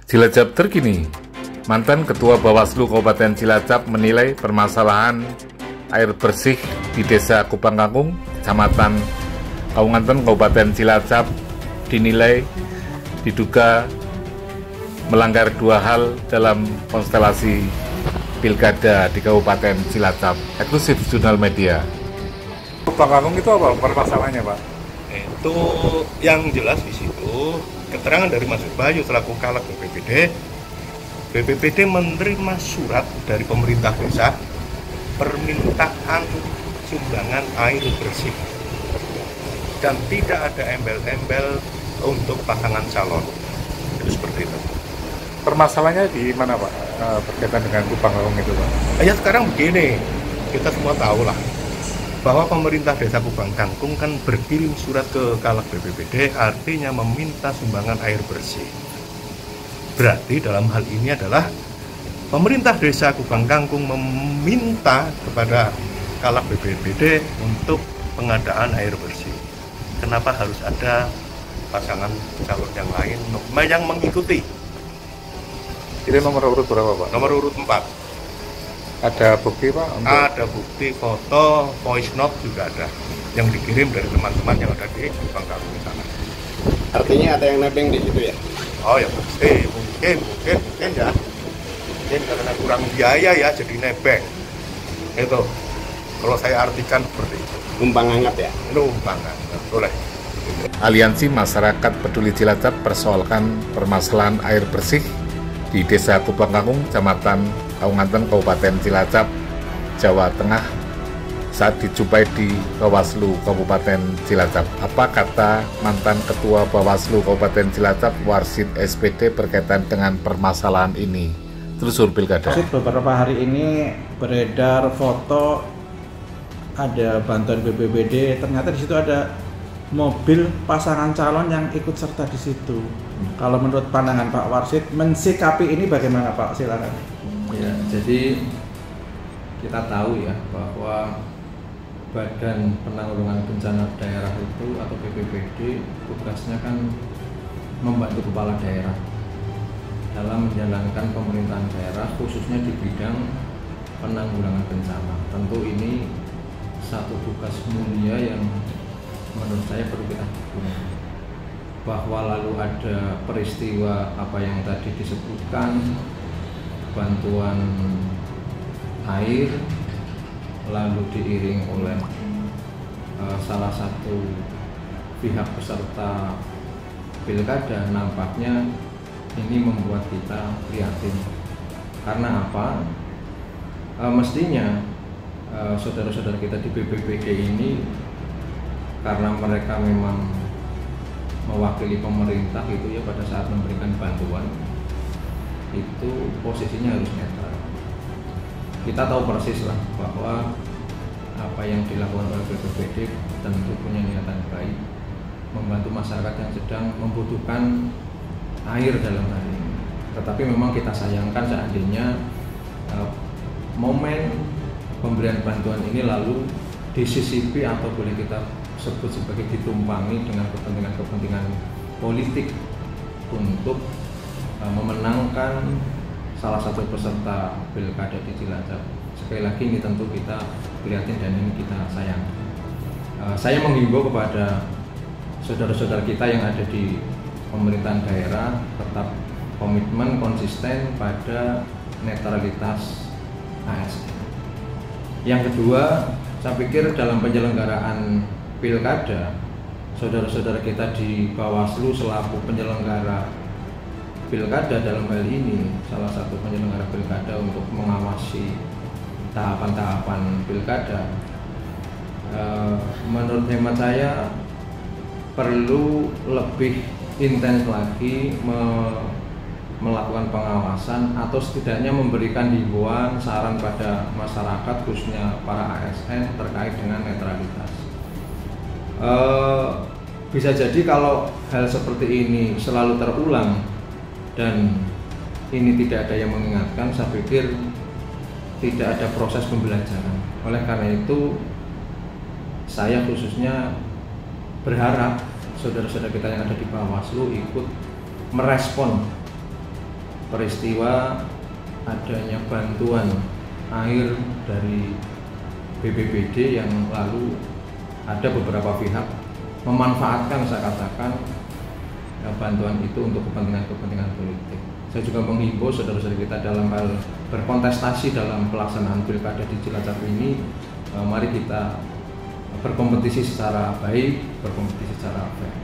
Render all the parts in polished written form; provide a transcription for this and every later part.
Cilacap terkini, mantan Ketua Bawaslu Kabupaten Cilacap menilai permasalahan air bersih di Desa Kupang Kangkung, Kecamatan Kaunganten, Kabupaten Cilacap dinilai diduga melanggar dua hal dalam konstelasi pilkada di Kabupaten Cilacap. Eksklusif Jurnal Media. Kupang Kangkung itu apa permasalahannya, Pak? Itu yang jelas di situ keterangan dari Mas Bayu selaku Caleg BPBD menerima surat dari pemerintah desa permintaan sumbangan air bersih dan tidak ada embel-embel untuk pasangan calon. Itu seperti itu. Permasalahannya di mana, Pak? Berkaitan dengan Kupang Kangkung itu, Pak? Ya sekarang begini, kita semua tahu lah bahwa pemerintah desa Kupang Kangkung kan berkirim surat ke Caleg BPBD, artinya meminta sumbangan air bersih. Berarti dalam hal ini adalah pemerintah desa Kupang Kangkung meminta kepada Caleg BPBD untuk pengadaan air bersih. Kenapa harus ada pasangan calon yang lain yang mengikuti? Ini nomor urut berapa, Pak? Nomor urut 4. Ada bukti, Pak? Ada bukti, foto, voice note juga ada yang dikirim dari teman-teman yang ada di Kupang Kangkung sana. Artinya ada yang nebeng di situ ya? Oh ya pasti, mungkin ya. Mungkin karena kurang biaya ya jadi nebeng. Itu kalau saya artikan seperti itu. Numpang hangat ya? Numpang hangat, boleh. Aliansi Masyarakat Peduli Cilacap persoalkan permasalahan air bersih di Desa Kupang Kangkung, Kecamatan Kaunganten, Kabupaten Cilacap, Jawa Tengah saat dijumpai di Bawaslu Kabupaten Cilacap. Apa kata mantan Ketua Bawaslu Kabupaten Cilacap, Warsid SPD berkaitan dengan permasalahan ini? Telusur Pilkada. Beberapa hari ini beredar foto ada bantuan BPBD, ternyata di situ ada mobil pasangan calon yang ikut serta di situ. Kalau menurut pandangan Pak Warsid, mensikapi ini bagaimana, Pak? Silakan. Ya, jadi kita tahu ya bahwa Badan Penanggulangan Bencana Daerah itu atau BPBD tugasnya kan membantu kepala daerah dalam menjalankan pemerintahan daerah khususnya di bidang penanggulangan bencana. Tentu ini satu tugas mulia yang menurut saya perlu kita dukung. Bahwa lalu ada peristiwa apa yang tadi disebutkan, bantuan air lalu diiring oleh salah satu pihak peserta pilkada, nampaknya ini membuat kita prihatin. Karena apa? Mestinya saudara-saudara kita di BPBD ini, karena mereka memang mewakili pemerintah gitu ya, pada saat memberikan bantuan itu posisinya harus netral. Kita tahu persis lah bahwa apa yang dilakukan oleh BPBD tentu punya niatan baik membantu masyarakat yang sedang membutuhkan air dalam hal ini. Tetapi memang kita sayangkan seandainya momen pemberian bantuan ini lalu disisipi atau boleh kita sebut sebagai ditumpangi dengan kepentingan politik untuk memenangkan salah satu peserta pilkada di Cilacap. Sekali lagi ini tentu kita prihatin dan ini kita sayang. Saya menghimbau kepada saudara-saudara kita yang ada di pemerintahan daerah tetap komitmen konsisten pada netralitas ASN. Yang kedua, saya pikir dalam penyelenggaraan pilkada, saudara-saudara kita di Bawaslu selaku penyelenggara pilkada dalam hal ini, salah satu penyelenggara pilkada untuk mengawasi tahapan-tahapan pilkada, menurut hemat saya perlu lebih intens lagi melakukan pengawasan atau setidaknya memberikan himbauan saran pada masyarakat khususnya para ASN terkait dengan netralitas. Bisa jadi kalau hal seperti ini selalu terulang dan ini tidak ada yang mengingatkan, saya pikir tidak ada proses pembelajaran. Oleh karena itu, saya khususnya berharap saudara-saudara kita yang ada di Bawaslu ikut merespon peristiwa adanya bantuan air dari BPBD yang lalu ada beberapa pihak memanfaatkan, saya katakan, bantuan itu untuk kepentingan politik. Saya juga menghimbau saudara-saudara kita dalam hal berkontestasi dalam pelaksanaan pilkada di Cilacap ini, mari kita berkompetisi secara baik, berkompetisi secara fair.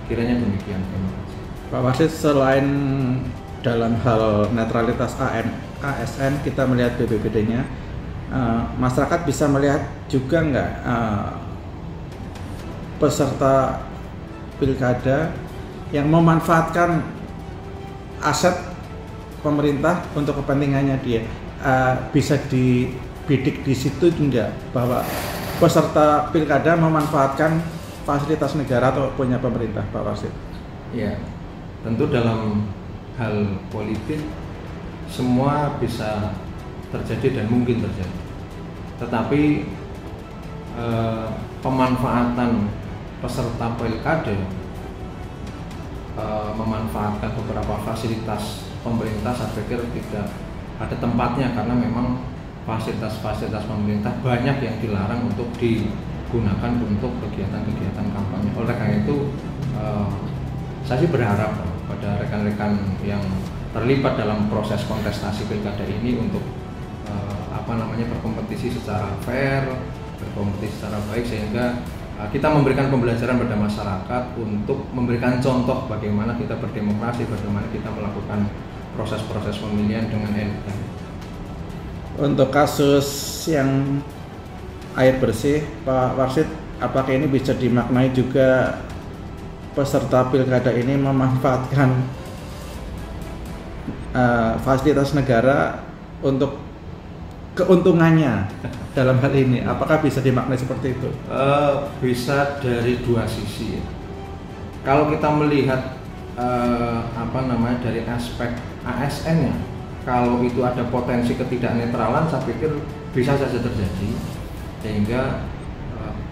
Kiranya demikian. Terima kasih. Pak Wasid, selain dalam hal netralitas ASN kita melihat BPBD-nya, masyarakat bisa melihat juga nggak peserta pilkada yang memanfaatkan aset pemerintah untuk kepentingannya dia, bisa dibidik di situ enggak bahwa peserta pilkada memanfaatkan fasilitas negara atau punya pemerintah, Pak Wasid? Ya, tentu dalam hal politik semua bisa terjadi dan mungkin terjadi. Tetapi pemanfaatan peserta pilkada memanfaatkan beberapa fasilitas pemerintah, saya pikir tidak ada tempatnya, karena memang fasilitas-fasilitas pemerintah banyak yang dilarang untuk digunakan untuk kegiatan-kegiatan kampanye. Oleh karena itu saya sih berharap pada rekan-rekan yang terlibat dalam proses kontestasi pilkada ini untuk berkompetisi secara fair, berkompetisi secara baik, sehingga kita memberikan pembelajaran pada masyarakat untuk memberikan contoh bagaimana kita berdemokrasi, bagaimana kita melakukan proses-proses pemilihan dengan elegan. Untuk kasus yang air bersih, Pak Wasid, apakah ini bisa dimaknai juga peserta pilkada ini memanfaatkan fasilitas negara untuk keuntungannya dalam hal ini? Apakah bisa dimaknai seperti itu? Bisa dari dua sisi. Kalau kita melihat dari aspek ASN-nya, kalau itu ada potensi ketidaknetralan, saya pikir bisa saja terjadi, sehingga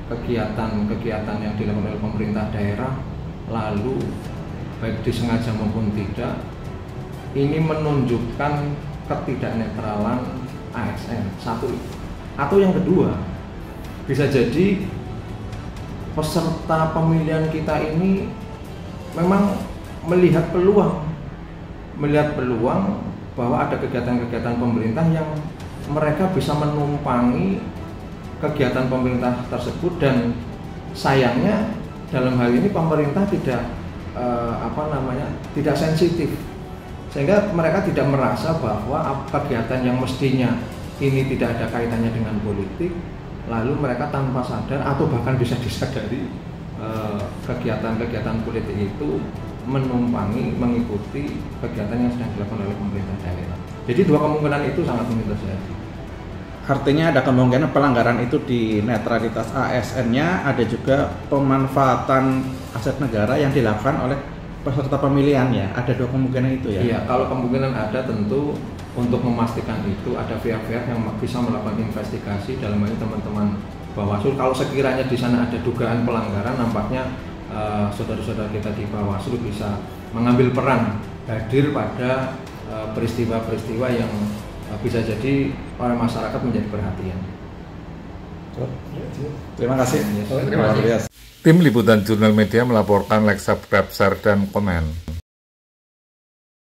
kegiatan-kegiatan yang dilakukan oleh pemerintah daerah lalu baik disengaja maupun tidak, ini menunjukkan ketidaknetralan ASN, satu. Atau yang kedua, bisa jadi peserta pemilihan kita ini memang melihat peluang bahwa ada kegiatan-kegiatan pemerintah yang mereka bisa menumpangi kegiatan pemerintah tersebut, dan sayangnya dalam hal ini pemerintah tidak tidak sensitif, sehingga mereka tidak merasa bahwa kegiatan yang mestinya ini tidak ada kaitannya dengan politik, lalu mereka tanpa sadar atau bahkan bisa disadari kegiatan-kegiatan politik itu mengikuti kegiatan yang sedang dilakukan oleh pemerintah daerah. Jadi dua kemungkinan itu sangat mungkin terjadi. Artinya ada kemungkinan pelanggaran itu di netralitas ASN-nya, ada juga pemanfaatan aset negara yang dilakukan oleh peserta pemilihan, ya. Ada dua kemungkinan itu, ya? Iya, kalau kemungkinan ada, tentu untuk memastikan itu ada pihak-pihak yang bisa melakukan investigasi, dalam hal ini teman-teman Bawaslu. Kalau sekiranya di sana ada dugaan pelanggaran, nampaknya saudara-saudara kita di Bawaslu bisa mengambil peran hadir pada peristiwa-peristiwa yang bisa jadi oleh masyarakat menjadi perhatian. Terima kasih. Terima kasih. Tim Liputan Jurnal Media melaporkan, like, subscribe, share, dan komen.